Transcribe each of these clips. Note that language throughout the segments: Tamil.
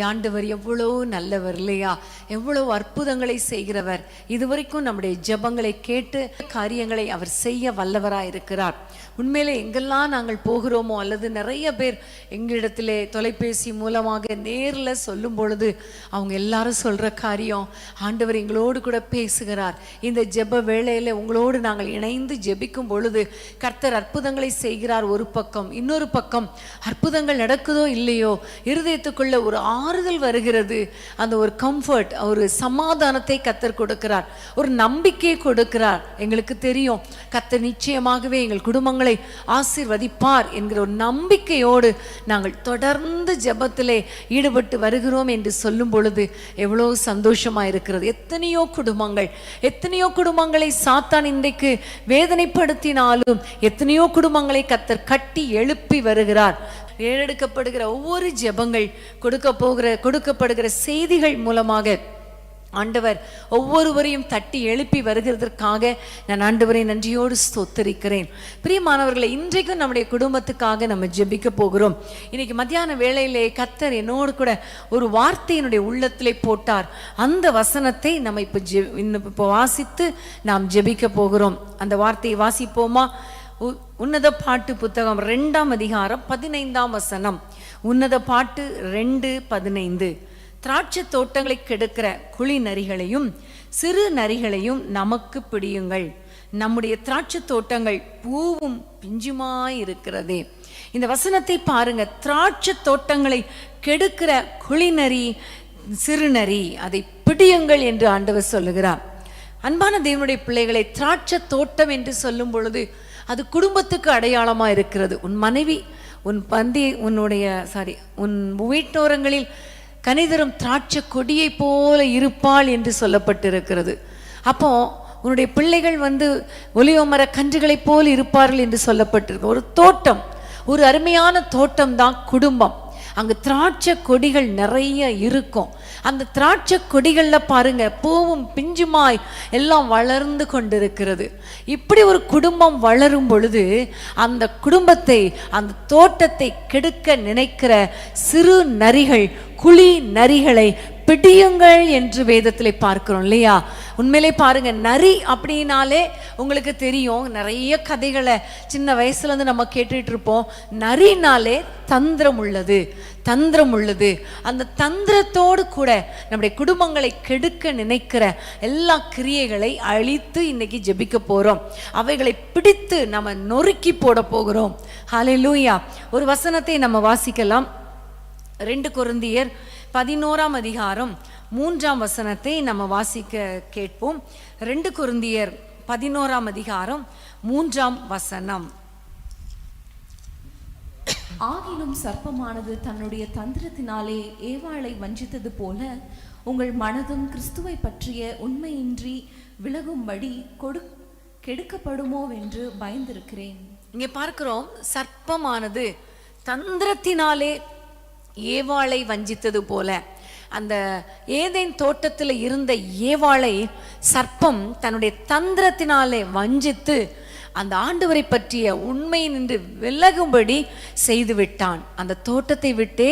நம்முடைய ஆண்டவர் எவ்வளவு நல்லவர் இல்லையா? எவ்வளவு அற்புதங்களை செய்கிறவர். இதுவரைக்கும் நம்முடைய ஜெபங்களை கேட்டு காரியங்களை அவர் செய்ய வல்லவராய் இருக்கிறார். உண்மையிலே எங்கெல்லாம் நாங்கள் போகிறோமோ அல்லது நிறைய பேர் எங்களிடத்திலே தொலைபேசி மூலமாக நேரில் சொல்லும் பொழுது அவங்க எல்லாரும் சொல்கிற காரியம், ஆண்டவர் எங்களோடு கூட பேசுகிறார். இந்த ஜெப வேளையில் உங்களோடு நாங்கள் இணைந்து ஜெபிக்கும் பொழுது கர்த்தர் அற்புதங்களை செய்கிறார். ஒரு பக்கம், இன்னொரு பக்கம் அற்புதங்கள் நடக்குதோ இல்லையோ இருதயத்துக்குள்ள ஒரு ஆறுதல் வருகிறது. அந்த ஒரு கம்ஃபர்ட், ஒரு சமாதானத்தை கர்த்தர் கொடுக்கிறார், ஒரு நம்பிக்கையை கொடுக்கிறார். எங்களுக்கு தெரியும் கர்த்தர் நிச்சயமாகவே எங்கள் குடும்பங்களை ஆசீர்வதிப்பார் என்கிற ஒரு நம்பிக்கையோடு நாங்கள் தொடர்ந்து ஜெபத்திலே ஈடுபட்டு வருகிறோம் என்று சொல்லும் பொழுது எவ்வளவு சந்தோஷமா இருக்கிறது. எத்தனையோ குடும்பங்களை சாத்தான் இன்றைக்கு வேதனைப்படுத்தினாலும் எத்தனையோ குடும்பங்களை கர்த்தர் கட்டி எழுப்பி வருகிறார். ஏறெடுக்கப்படுகிற ஒவ்வொரு ஜெபங்கள், கொடுக்கப்படுகிற செய்திகள் மூலமாக ஆண்டவர் ஒவ்வொருவரையும் தட்டி எழுப்பி வருகிறதற்காக நான் ஆண்டவரை நன்றியோடு ஸ்தோத்தரிக்கிறேன். பிரியமானவர்களை, இன்றைக்கும் நம்முடைய குடும்பத்துக்காக நம்ம ஜெபிக்க போகிறோம். இன்னைக்கு மத்தியான வேளையிலே கர்த்தர் என்னோடு கூட ஒரு வார்த்தை என்னுடைய உள்ளத்திலே போட்டார். அந்த வசனத்தை நம்ம இப்போ வாசித்து நாம் ஜெபிக்க போகிறோம். அந்த வார்த்தையை வாசிப்போமா? உன்னத பாட்டு புத்தகம் 2ஆம் அதிகாரம் 15ஆம் வசனம். உன்னத பாட்டு 2:15. திராட்சை தோட்டங்களை கெடுக்கிற குழி நரிகளையும் சிறு நரிகளையும் நமக்கு பிடியுங்கள். நம்முடைய திராட்சை தோட்டங்கள் பூவும் பிஞ்சுமாய் இருக்கிறதே. இந்த வசனத்தை பாருங்க. திராட்சை தோட்டங்களை கெடுக்கிற குழி நரி, சிறு நரி, அதை பிடியுங்கள் என்று ஆண்டவர் சொல்லுகிறார். அன்பான தேவனுடைய பிள்ளைகளை, திராட்சை தோட்டம் என்று சொல்லும் பொழுது அது குடும்பத்துக்கு அடையாளமா இருக்கிறது. உன் மனைவி உன் உன் வீட்டோரங்களில் கனிதரும் திராட்சை கொடியை போல இருப்பாள் என்று சொல்லப்பட்டிருக்கிறது. அப்போ உன்னுடைய பிள்ளைகள் ஒலிவமர கன்றுகளை போல் இருப்பார்கள் என்று சொல்லப்பட்டிருக்கு. ஒரு தோட்டம், ஒரு அருமையான தோட்டம் தான் குடும்பம். அங்கு திராட்சை கொடிகள் நிறைய இருக்கும். அந்த திராட்சை கொடிகள்ல பாருங்க, பூவும் பிஞ்சுமாய் எல்லாம் வளர்ந்து கொண்டிருக்கிறது. இப்படி ஒரு குடும்பம் வளரும் பொழுது அந்த குடும்பத்தை, அந்த தோட்டத்தை கெடுக்க நினைக்கிற சிறு நரிகள், குழி நரிகளை பிடியுங்கள் என்று வேதத்திலே பார்க்கிறோம் இல்லையா? உண்மையிலே பாருங்க, நரி அப்படின்னாலே உங்களுக்கு தெரியும், நிறைய கதைகளை சின்ன வயசுல இருந்து நம்ம கேட்டுட்டு இருப்போம். நரினாலே தந்திரம் உள்ளது. அந்த தந்திரத்தோடு கூட நம்முடைய குடும்பங்களை கெடுக்க நினைக்கிற எல்லா கிரியைகளை அழித்து இன்னைக்கு ஜெபிக்க போறோம். அவைகளை பிடித்து நம்ம நொறுக்கி போட போகிறோம். ஹல்லேலூயா. ஒரு வசனத்தை நம்ம வாசிக்கலாம். 2 கொரிந்தியர் 11ஆம் அதிகாரம் 3ஆம் வசனத்தை நம்ம வாசிக்க கேட்போம். 2 கொரிந்தியர் 11ஆம் அதிகாரம் 3ஆம் வசனம். ஆகிலும் சர்ப்பமானது தன்னுடைய தந்திரத்தினாலே ஏவாளை வஞ்சித்தது போல உங்கள் மனதும் கிறிஸ்துவை பற்றிய உண்மையின்றி விலகும்படி கெடுக்கப்படுமோ என்று பயந்திருக்கிறேன். இங்கே பார்க்கிறோம், சர்ப்பமானது தந்திரத்தினாலே ஏவாளை வஞ்சித்தது போல. அந்த ஏதேன் தோட்டத்தில் இருந்த ஏவாளை சர்ப்பம் தன்னுடைய தந்திரத்தினாலே வஞ்சித்து அந்த ஆண்டவரை பற்றிய உண்மை நின்று விலகும்படி செய்து விட்டான். அந்த தோட்டத்தை விட்டே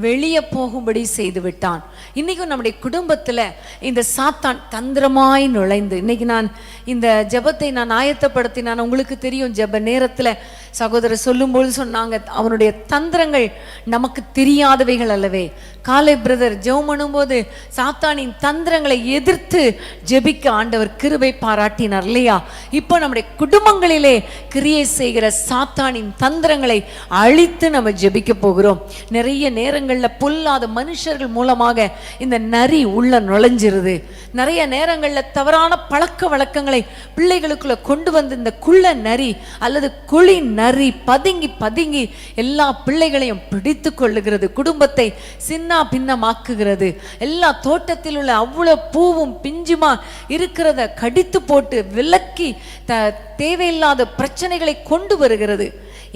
வெளியே போகும்படி செய்து விட்டான். இன்னைக்கும் நம்முடைய குடும்பத்துல இந்த சாத்தான் தந்திரமாய் நுழைந்து, இன்னைக்கு நான் இந்த ஜெபத்தை நான் ஆயத்தப்படுத்தினான். உங்களுக்கு தெரியும், ஜெப நேரத்துல சகோதரர் சொல்லும்போது சொன்னாங்க, அவனுடைய தந்திரங்கள் நமக்கு தெரியாதவைகள் அல்லவே. காலை பிரதர் ஜெபம் பண்ணும்போது சாத்தானின் தந்திரங்களை எதிர்த்து ஜெபிக்க ஆண்டவர் கிருபை பாராட்டினார் இல்லையா? இப்போ நம்முடைய குடும்பங்களிலே கிரியை செய்கிற சாத்தானின் தந்திரங்களை அழித்து நம்ம ஜெபிக்க போகிறோம். நிறைய நேரங்களில் பொல்லாத மனுஷர்கள் மூலமாக இந்த நரி உள்ள நுழைஞ்சிருது. நிறைய நேரங்களில் தவறான பழக்க வழக்கங்களை பிள்ளைகளுக்குள்ள கொண்டு வந்து இந்த குள்ள நரி அல்லது குழி நரி பதுங்கி எல்லா பிள்ளைகளையும் பிடித்து கொள்ளுகிறது. குடும்பத்தை சின்ன பின்னமாக்குகிறது. எல்லா தோட்டத்தில் உள்ள அவ்வளவு பூவும் பிஞ்சுமா இருக்கிறத கடித்து போட்டு விலக்கி தேவையில்லாத பிரச்சனைகளை கொண்டு வருகிறது.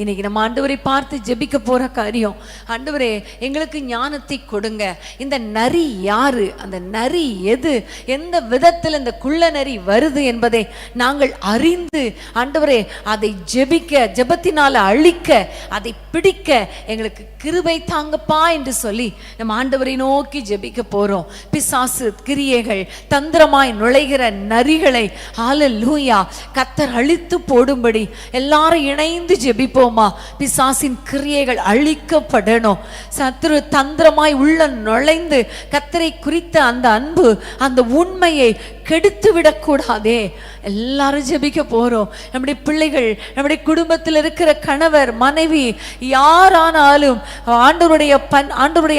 இன்னைக்கு நம்ம ஆண்டவரை பார்த்து ஜெபிக்க போற காரியம், ஆண்டவரே எங்களுக்கு ஞானத்தை கொடுங்க. இந்த நரி யாரு, அந்த நரி எது, எந்த விதத்தில் இந்த குள்ள நரி வருது என்பதை நாங்கள் அறிந்து ஆண்டவரே அதை ஜெபிக்க, ஜெபத்தினால அழிக்க, அதை பிடிக்க எங்களுக்கு கிருபை தாங்கப்பா என்று சொல்லி நம்ம ஆண்டவரை நோக்கி ஜெபிக்க போறோம். பிசாசு கிரியைகள், தந்திரமாய் நுழைகிற நரிகளை ஹல்லேலூயா கர்த்தர் அழித்து போடும்படி எல்லாரும் இணைந்து ஜெபிப்போமா. பிசாசின் கிரியைகள் அழிக்கப்படணும். சத்துரு தந்திரமாய் உள்ள நுழைந்து கர்த்தரை குறித்த அந்த அன்பு, அந்த உண்மையை கெடுத்து விடக்கூடாதே. எல்லாரும் ஜெபிக்க போறோம். நம்முடைய பிள்ளைகள், நம்முடைய குடும்பத்தில் இருக்கிற கணவர், மனைவி யாரானாலும் ஆண்டவருடைய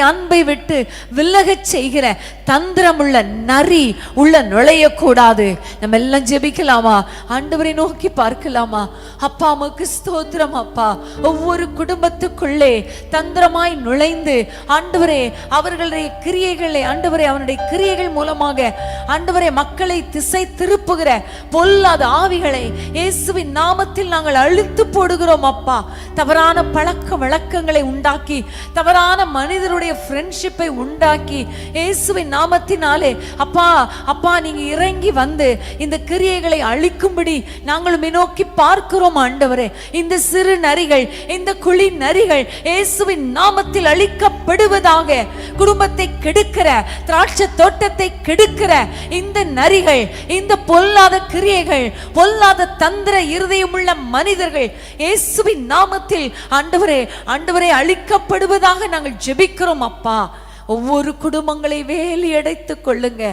அன்பை விட்டு விலகச் செய்கிற தந்திரமுள்ள நரி உள்ள நுழையக்கூடாது. நம்ம எல்லாம் ஜெபிக்கலாமா? ஆண்டவரை நோக்கி பார்க்கலாமா? அப்பா உமக்கு ஸ்தோத்திரம் அப்பா. ஒவ்வொரு குடும்பத்துக்குள்ளே தந்திரமாய் நுழைந்து ஆண்டவரே அவர்களுடைய கிரியைகளை, ஆண்டவரே அவனுடைய கிரியைகள் மூலமாக ஆண்டவரே மக்களை திசை திருப்புகிற பொல்லாத ஆவிகளை இயேசுவின் நாமத்தில் நாங்கள் அழித்து போடுகிறோம் அப்பா. தவறான பழக்க வழக்கங்களை உண்டாக்கி, தவறான மனிதருடைய ஃப்ரெண்ட்ஷிப்பை உண்டாக்கி இயேசுவின் நாமத்தினாலே அப்பா அப்பா நீங்க இறங்கி வந்து இந்த கிரியைகளை அழிக்கும்படி நாங்கள் நோக்கி பார்க்கிறோம் ஆண்டவரே. இந்த சிறு நரிகள், இந்த குழி நரிகள் இயேசுவின் நாமத்தில் அழிக்கப்படுவதாக. குடும்பத்தை கெடுக்கிற, திராட்சை தோட்டத்தை கெடுக்கிற இந்த நரிகள், இந்த பொல்லாத கிரியைகள், பொல்லாத தந்திர இருதயமுள்ள மனிதர்கள் இயேசுவின் நாமத்தில் ஆண்டவரே ஆண்டவரே அழிக்கப்படுவதாக நாங்கள் ஜெபிக்கிறோம் அப்பா. ஒவ்வொரு குடும்பங்களை வேலி அடைத்துக் கொள்ளுங்க.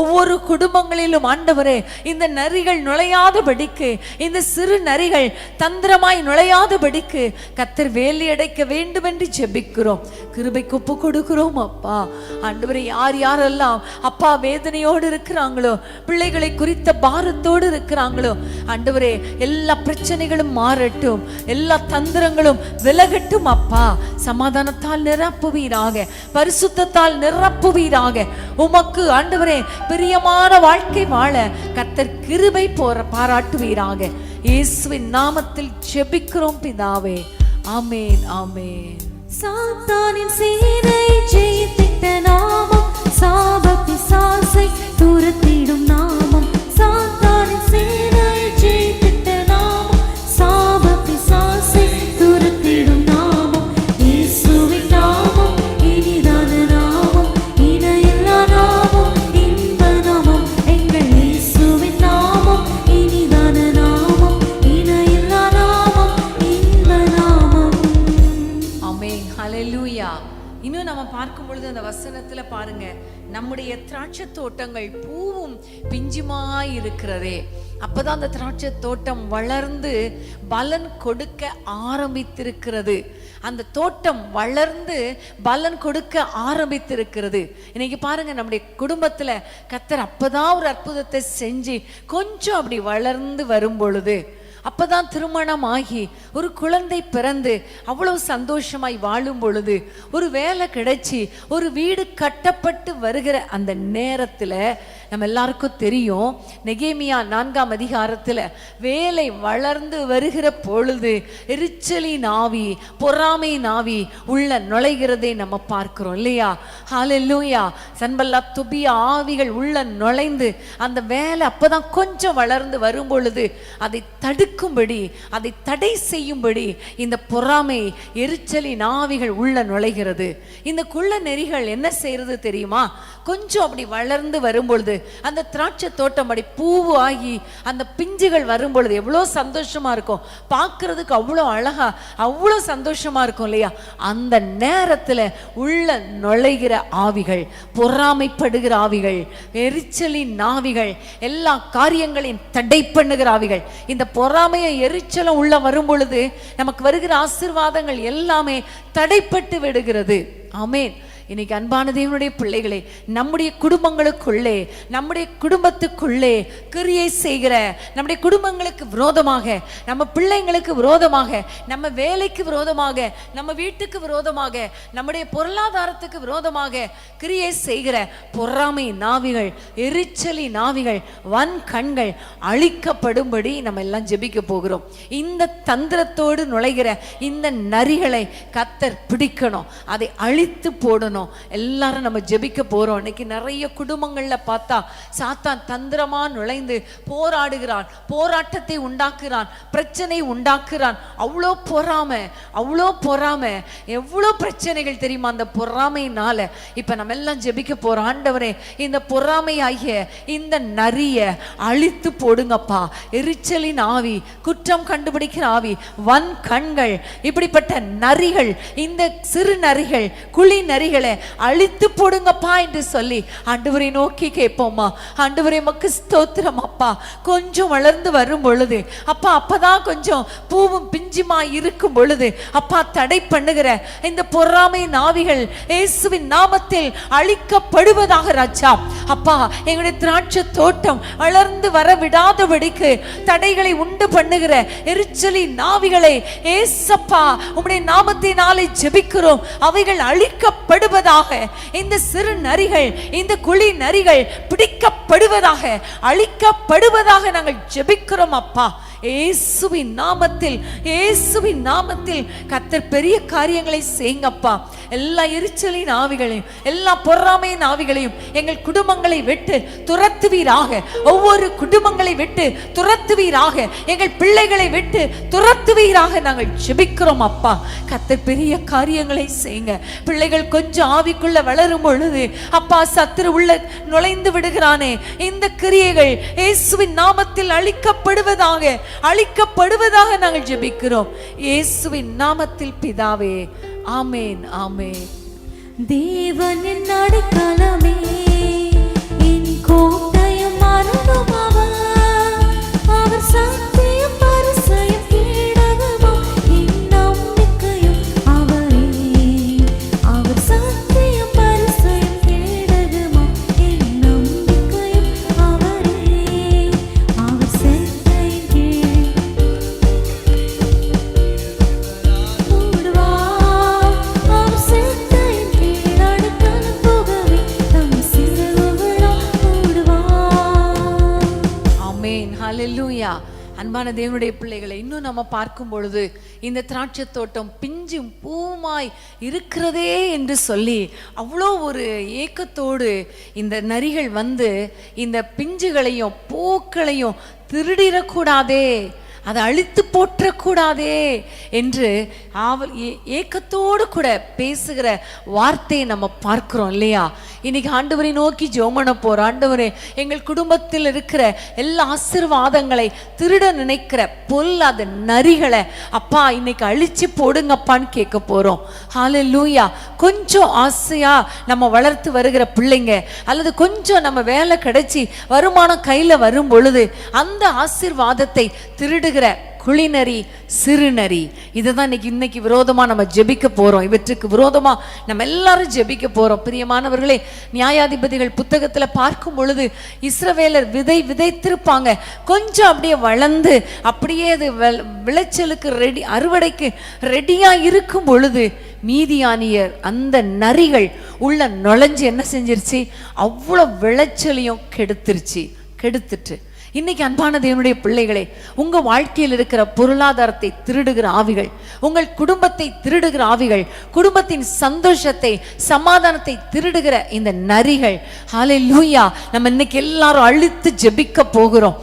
ஒவ்வொரு குடும்பங்களிலும் ஆண்டவரே இந்த நரிகள் நுழையாதபடிக்கு, இந்த சிறு நரிகள் தந்திரமாய் நுழையாதபடிக்கு கர்த்தர் வேலி அடைக்க வேண்டும் என்று ஜெபிக்கிறோம். கிருபைக்கு ஒப்பு கொடுக்கிறோம் அப்பா. ஆண்டவரே யார் யாரெல்லாம் அப்பா வேதனையோடு இருக்கிறாங்களோ, பிள்ளைகளை குறித்த பாரத்தோடு இருக்கிறாங்களோ ஆண்டவரே எல்லா பிரச்சனைகளும் மாறட்டும், எல்லா தந்திரங்களும் விலகட்டும் அப்பா. சமாதானத்தால் நிரப்புவீராக, பரிசுத்த நிரப்புவீராக. உமக்கு ஆண்டவரே பிரியமான வாழ்க்கை வாழ கர்த்தர் கிருபை பாராட்டுவீராக. இயேசுவின் நாமத்தில் ஜெபிக்கிறோம் பிதாவே. ஆமென், ஆமென். சாத்தானின் சேனை ஜெயித்திட்ட நாமம், சாப பிசாசை துரத்திடும் நாமம். சாத்தானின் சேனை ஜெயித்திட்ட நாமம், சாப பிசாசை துரத்திடும் நாமம். இயேசுவின் நாமம் இனிதான நாமம், இணையில்லா நாமம், இன்ப நாமம். எங்கள் இயேசுவின் நாமம் இனிதான நாமம், இணையில்லா நாமம், இன்ப நாமம். ஆமென், ஹல்லேலூயா. இன்னும் நம்ம பார்க்கும் பொழுது அந்த வசனத்துல பாருங்க, நம்முடைய திராட்சை தோட்டங்கள் பூவும் பிஞ்சுமாய் இருக்கிறதே. அப்பதான் அந்த திராட்சை தோட்டம் வளர்ந்து பலன் கொடுக்க ஆரம்பித்திருக்கிறது. அந்த தோட்டம் வளர்ந்து பலன் கொடுக்க ஆரம்பித்திருக்கிறது. இன்னைக்கு பாருங்க, நம்முடைய குடும்பத்துல கர்த்தர் அப்பதான் ஒரு அற்புதத்தை செஞ்சு கொஞ்சம் அப்படி வளர்ந்து வரும் பொழுது, அப்பதான் திருமணம் ஆகி ஒரு குழந்தை பிறந்து அவ்வளவு சந்தோஷமாய் வாழும் பொழுது, ஒரு வேலை கிடைச்சி ஒரு வீடு கட்டப்பட்டு வருகிற அந்த நேரத்துல நம்ம எல்லாருக்கும் தெரியும், நெகேமியா 4ஆம் அதிகாரத்துல வேலை வளர்ந்து வருகிற பொழுது எரிச்சலின் ஆவி, பொறாமையின் ஆவி உள்ள நுழைகிறதை நம்ம பார்க்கிறோம் இல்லையா? ஹல்லேலூயா. சன்பல்லாத் தொபியா ஆவிகள் உள்ள நுழைந்து அந்த வேலை அப்பதான் கொஞ்சம் வளர்ந்து வரும் பொழுது அதை தடுக்கும்படி, அதை தடை செய்யும்படி இந்த பொறாமை, எரிச்சலின் ஆவிகள் உள்ள நுழைகிறது. இந்த குள்ள நெறிகள் என்ன செய்யறது தெரியுமா? கொஞ்சம் அப்படி வளர்ந்து வரும்பொழுது அந்த திராட்சை தோட்டம் அப்படி பூவு ஆகி அந்த பிஞ்சுகள் வரும் பொழுது எவ்வளோ சந்தோஷமா இருக்கும், பார்க்கறதுக்கு அவ்வளோ அழகா, அவ்வளோ சந்தோஷமா இருக்கும் இல்லையா? அந்த நேரத்துல உள்ள நுழைகிற ஆவிகள், பொறாமைப்படுகிற ஆவிகள், எரிச்சலின் ஆவிகள், எல்லா காரியங்களையும் தடை பண்ணுகிற ஆவிகள், இந்த பொறாமையும் எரிச்சலும் உள்ள வரும் பொழுது நமக்கு வருகிற ஆசீர்வாதங்கள் எல்லாமே தடைப்பட்டு விடுகிறது. ஆமென். இன்னைக்கு அன்பான தேவனுடைய பிள்ளைகளே, நம்முடைய குடும்பங்களுக்குள்ளே, நம்முடைய குடும்பத்துக்குள்ளே கிரியை செய்கிற, நம்முடைய குடும்பங்களுக்கு விரோதமாக, நம்ம பிள்ளைங்களுக்கு விரோதமாக, நம்ம வேலைக்கு விரோதமாக, நம்ம வீட்டுக்கு விரோதமாக, நம்முடைய பொருளாதாரத்துக்கு விரோதமாக கிரியை செய்கிற பொறாமை நாவிகள், எரிச்சலி நாவிகள், வன் கண்கள் அழிக்கப்படும்படி நம்ம எல்லாம் ஜெபிக்க போகிறோம். இந்த தந்திரத்தோடு நுழைகிற இந்த நரிகளை கர்த்தர் பிடிக்கணும், அதை அழித்து போடணும். எல்லாரும் நம்ம ஜெபிக்க போறோம். இன்னைக்கு நிறைய குடும்பங்கள்ல பார்த்தா சாத்தான் தந்திரமா நுழைந்து போராடுகிறான், போராட்டத்தை உண்டாக்குறான், பிரச்சனை உண்டாக்குறான். அவ்வளோ பொறாமை, அவ்வளோ பொறாமை, எவ்வளோ பிரச்சனைகள் தெரியுமா அந்த பொறாமையினால. இப்ப நம்ம எல்லாம் ஜெபிக்க போறோம். ஆண்டவரே, இந்த பொறாமை ஆகிய இந்த நரிய அழித்து போடுங்கப்பா. எரிச்சலின் ஆவி, குற்றம் கண்டுபிடிக்கிற ஆவி, வன் கண்கள், இப்படிப்பட்ட நரிகள், இந்த சிறு நரிகள், குழி நரிகளை அழித்து போடுங்கப்பா என்று சொல்லி ஆண்டவரை நோக்கி கேட்போமா. ஆண்டவரே, மக்கு ஸ்தோத்திரம் அப்பா. கொஞ்சம் வளர்ந்து வரும் பொழுது அப்பா, அப்பதான் கொஞ்சம் பூவும் பிஞ்சுமா இருக்கும் பொழுது அப்பா, தடை பண்ணுகிற இந்த பொறாமை நாவிகள் இயேசுவின் நாமத்தில் அழிக்கப்படுவதாக ராஜா. அப்பா, எங்களுடைய திராட்சை தோட்டம் வளர்ந்து வர விடாதபடிக்கு தடைகளை உண்டு பண்ணுகிற எரிச்சலி நாவிகளை ஏசப்பா உம்முடைய நாமத்தினாலே ஜெபிக்கிறோம். அவைகள் அழிக்கப்படுவதாக. இந்த சிறு நரிகள், இந்த குழி நரிகள் பிடிக்கப்படுவதாக, அழிக்கப்படுவதாக நாங்கள் ஜெபிக்கிறோம் அப்பா. இயேசுவின் நாமத்தில், இயேசுவின் நாமத்தில் கர்த்தர் பெரிய காரியங்களை செய்யுங்கப்பா. எல்லா எரிச்சலின் ஆவிகளையும், எல்லா பொறாமையின் ஆவிகளையும் எங்கள் குடும்பங்களை விட்டு துரத்துவீராக. ஒவ்வொரு குடும்பங்களை விட்டு துரத்துவீராக. எங்கள் பிள்ளைகளை விட்டு துரத்துவீராக நாங்கள் ஜெபிக்கிறோம் அப்பா. கர்த்தர் பெரிய காரியங்களை செய்யுங்க. பிள்ளைகள் கொஞ்சம் ஆவிக்குள்ள வளரும் பொழுது அப்பா, சத்துரு உள்ள நுழைந்து விடுகிறானே, இந்த கிரியைகள் இயேசுவின் நாமத்தில் அழிக்கப்படுவதாக, அழிக்கப்படுவதாக நாங்கள் ஜெபிக்கிறோம். இயேசுவின் நாமத்தில் பிதாவே, ஆமென், ஆமென். தேவனின் அடைக்கலமே, என் கோட்டையும் மரணம் அவர். அவர் சத்தியம் பரிசையும் கேடகமும் என் நம்பிக்கையும் அவரே. அவர் சத்தியம் பரிசையும் கேடகமும் என் நம்பிக்கையும் அவரே. அவர் செத்தையின் கீழ் மூடுவார். அவர் செத்தையின் கீழ் அடைக்கலம் புகவே தம் சிறகுகளால் மூடுவார். ஆமென், ஹல்லேலூயா. அன்பான தேவனுடைய பிள்ளைகளை, இன்னும் நம்ம பார்க்கும் பொழுது இந்த திராட்சை தோட்டம் பிஞ்சும் பூமாய் இருக்கிறதே என்று சொல்லி அவ்வளோ ஒரு ஏக்கத்தோடு இந்த நரிகள் வந்து இந்த பிஞ்சுகளையும் பூக்களையும் திருடிடக்கூடாதே, அதை அழித்து போற்றக்கூடாதே என்று ஏக்கத்தோடு கூட பேசுகிற வார்த்தையை நம்ம பார்க்கிறோம் இல்லையா? இன்னைக்கு ஆண்டவரை நோக்கி ஜெபம் பண்ண போறோம். ஆண்டவரே, எங்கள் குடும்பத்தில் இருக்கிற எல்லா ஆசீர்வாதங்களை திருட நினைக்கிற பொல்லாத நரிகளை அப்பா இன்னைக்கு அழிச்சு போடுங்கப்பான்னு கேட்க போறோம். ஹல்லேலூயா. கொஞ்சம் ஆசையா நம்ம வளர்த்து வருகிற பிள்ளைங்க, அல்லது கொஞ்சம் நம்ம வேலை கிடைச்சி வருமானம் கையில வரும் பொழுது அந்த ஆசீர்வாதத்தை திருடுகிற குழிநரி, சிறுநரி, இதுதான் இன்னைக்கு விரோதமா நம்ம ஜெபிக்க போறோம். இவற்றுக்கு விரோதமா நம்ம எல்லாரும் ஜெபிக்க போறோம். பிரியமானவர்களே, நியாயாதிபதிகள் புத்தகத்துல பார்க்கும் பொழுது இஸ்ரவேலர் விதை விதைத்திருப்பாங்க. கொஞ்சம் அப்படியே வளர்ந்து அப்படியே அது விளைச்சலுக்கு ரெடி, அறுவடைக்கு ரெடியா இருக்கும் பொழுது மீதியானியர், அந்த நரிகள் உள்ள நுழைஞ்சு என்ன செஞ்சிருச்சு? அவ்வளோ விளைச்சலையும் கெடுத்துட்டு. இன்னைக்கு அன்பான தேவனுடைய பிள்ளைகளே, உங்க வாழ்க்கையில் இருக்கிற பொருளாதாரத்தை திருடுகிற ஆவிகள், உங்கள் குடும்பத்தை திருடுகிற ஆவிகள், குடும்பத்தின் சந்தோஷத்தை, சமாதானத்தை திருடுகிற இந்த நரிகள், ஹல்லேலூயா, நம்ம இன்னைக்கு எல்லாரும் அழித்து ஜெபிக்க போகிறோம்.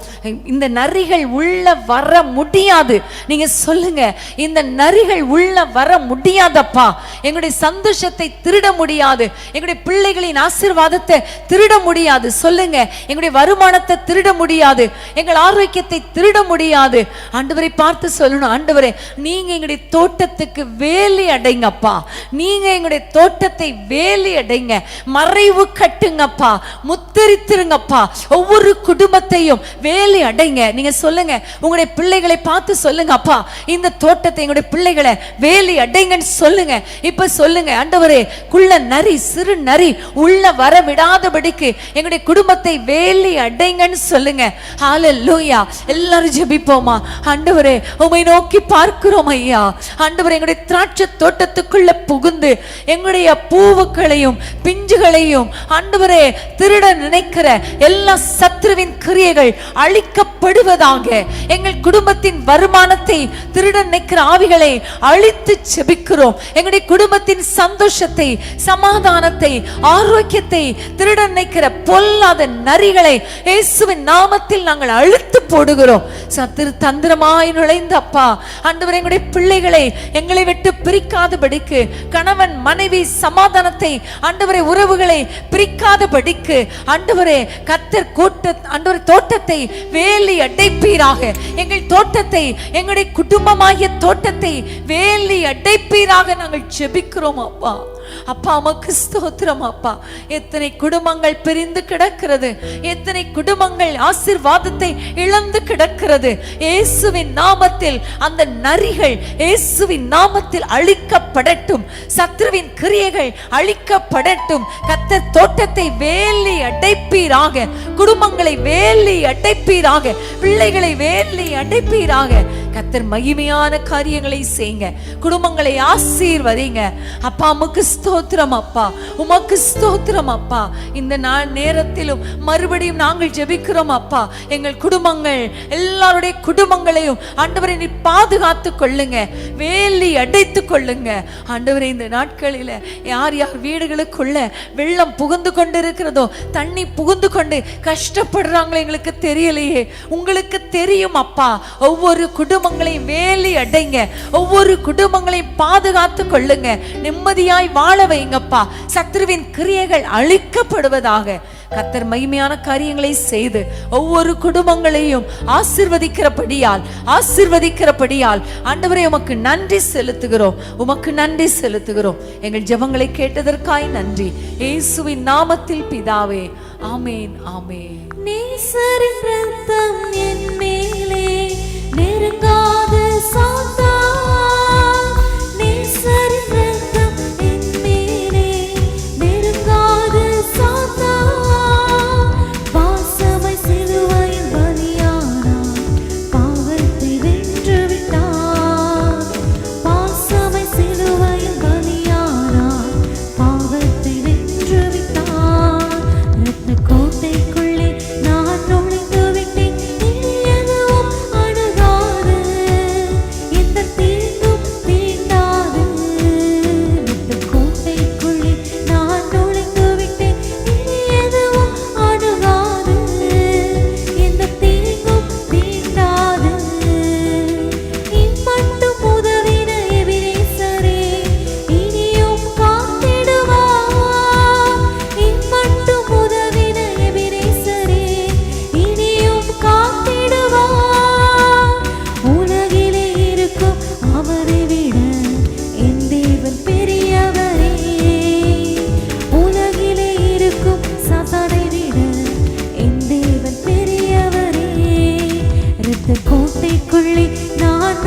இந்த நரிகள் உள்ள வர முடியாது. நீங்க சொல்லுங்க, இந்த நரிகள் உள்ள வர முடியாதப்பா. எங்களுடைய சந்தோஷத்தை திருட முடியாது, எங்களுடைய பிள்ளைகளின் ஆசீர்வாதத்தை திருட முடியாது. சொல்லுங்க, எங்களுடைய வருமானத்தை திருட முடியாது, முடியாது, எங்கள் ஆரோக்கியத்தை திருட முடியாது. ஆண்டவரை பார்த்து சொல்லணும், ஆண்டவரே நீங்க எங்களுடைய தோட்டத்துக்கு வேலி அடைங்கப்பா, நீங்க எங்களுடைய தோட்டத்தை வேலி அடைங்க, மறைவு கட்டுங்கப்பா, முத்தரித்திருங்கப்பா, ஒவ்வொரு குடும்பத்தையும் வேலி அடைங்க. நீங்க சொல்லுங்க, உங்களுடைய பிள்ளைகளை பார்த்து சொல்லுங்க, அப்பா இந்த தோட்டத்தை எங்களுடைய பிள்ளைகளை வேலி அடைங்கன்னு சொல்லுங்க. இப்ப சொல்லுங்க, ஆண்டவரே குள்ள நரி சிறு நரி உள்ள வர விடாதபடிக்கு எங்களுடைய குடும்பத்தை வேலி அடைங்கன்னு சொல்லுங்க. ஹல்லேலூயா. எல்லாரும் ஜெபிப்போமா. ஆண்டவரே உம்மை நோக்கி பார்க்கிறோம் ஐயா. ஆண்டவரே எங்களுடைய திராட்சை தோட்டத்துக்குள்ள புகுந்து எங்களுடைய பூவுக்களையும் பிஞ்சுகளையும் ஆண்டவரே திருட நினைக்கிற எல்லா சத்ருவின் கிரியைகள் அழிக்கப்படுவதாக. எங்கள் குடும்பத்தின் வருமானத்தை திருட நினைக்கிற ஆவிகளை அழித்து ஜெபிக்கிறோம். எங்களுடைய குடும்பத்தின் சந்தோஷத்தை, சமாதானத்தை, ஆரோக்கியத்தை திருட நினைக்கிற பொல்லாத நரிகளை இயேசுவின் நாமத்தில் நாங்கள் அழித்து போடுகிறோம். சத்துரு தந்திரமாய் நுழைந்த அப்பா ஆண்டவரே எங்களுடைய பிள்ளைகளை எங்களை விட்டு பிரிக்காதபடிக்கு, கணவன் மனைவி சமாதானத்தை ஆண்டவரே உறவுகளை பிரிக்காதபடிக்கு ஆண்டவரே கர்த்தர் ஆண்டவரே தோட்டத்தை வேலி அடைப்பீராக. எங்கள் தோட்டத்தை, எங்களுடைய குடும்பமாகிய தோட்டத்தை வேலி அடைப்பீராக நாங்கள் ஜெபிக்கிறோம் அப்பா. அப்பா உமக்கு ஸ்தோத்திரம் அப்பா. எத்தனை குடும்பங்கள் பிரிந்து கிடக்கிறது, எத்தனை குடும்பங்கள் ஆசீர்வாதத்தை இழந்து கிடக்கிறது. இயேசுவின் நாமத்தில் அந்த நரிகள் இயேசுவின் நாமத்தில் அழிக்கப்படட்டும், சத்ருவின் கிரியைகள் அழிக்கப்படட்டும். கர்த்தர் தோட்டத்தை வேலி அடைப்பீராக, குடும்பங்களை வேலி அடைப்பீராக, பிள்ளைகளை வேலி அடைப்பீராக. கர்த்தர் மகிமையான காரியங்களை செய்யுங்க, குடும்பங்களை ஆசீர்வதிங்க அப்பா. உமக்கு ஸ்தோத்திரம் அப்பா, உமக்கு ஸ்தோத்திரம் அப்பா. இந்த நேரத்திலும் மறுபடியும் நாங்கள் ஜெபிக்கிறோம் அப்பா. எங்கள் குடும்பங்கள் எல்லாருடைய குடும்பங்களையும் ஆண்டவரை நீ பாதுகாத்து கொள்ளுங்க, வேலி அடைத்து கொள்ளுங்க ஆண்டவரை. இந்த நாட்களில் யார் யார் வீடுகளுக்குள்ள வெள்ளம் புகுந்து கொண்டு இருக்கிறதோ, தண்ணி புகுந்து கொண்டு கஷ்டப்படுறாங்களோ எங்களுக்கு தெரியலையே, உங்களுக்கு தெரியும் அப்பா. ஒவ்வொரு குடும்பங்களையும் வேலி அடைங்க, ஒவ்வொரு குடும்பங்களையும் பாதுகாத்து கொள்ளுங்க, நிம்மதியாய் வாழ வைங்கப்பா. சத்ருவின் கிரியைகள் அழிக்கப்படுவதாக. கர்த்தர் மகிமையான காரியங்களை செய்து ஒவ்வொரு குடும்பங்களையும் ஆசீர்வதிக்கிறபடியால் ஆண்டவரே உமக்கு நன்றி செலுத்துகிறோம், உமக்கு நன்றி செலுத்துகிறோம். எங்கள் ஜெபங்களை கேட்டதற்காய் நன்றி, இயேசுவின் நாமத்தில் பிதாவே, ஆமேன் ஆமேன். நேசரின் இரத்தம் என் மேலே நெருங்காத சாத்தான், நேசரின் இரத்தம் என் மேலே நெருங்காத சாத்தான், பாசமாய் சிலுவையில் பலியானார், பாவத்தை வென்று விட்டார். பாசமாய் சிலுவையில் பலியானார், பாவத்தை வென்று விட்டார். இரத்த கோட்டைக்குள்ளே நான் நுழைந்து விட்டேன், இனி எதுவும் அணுகாது, எந்த தீங்கும் தீண்டாது. இரத்த கோட்டைக்குள்ளே நான் நுழைந்து விட்டேன், இனி எதுவும் அணுகாது, எந்த தீங்கும் தீண்டாது. இம்மட்டும் உதவின எபினேசரே இனியும் காத்திடுவார். இம்மட்டும் உதவின எபினேசரே இனியும் காத்திடுவார். உலகிலே இருக்கும் அவரை விட என் தேவன் பெரியவரே, உலகிலே இருக்கும் சாத்தானை விட என் தேவன் பெரியவரே. இரத்த கோட்டைக்குள்ளே நான்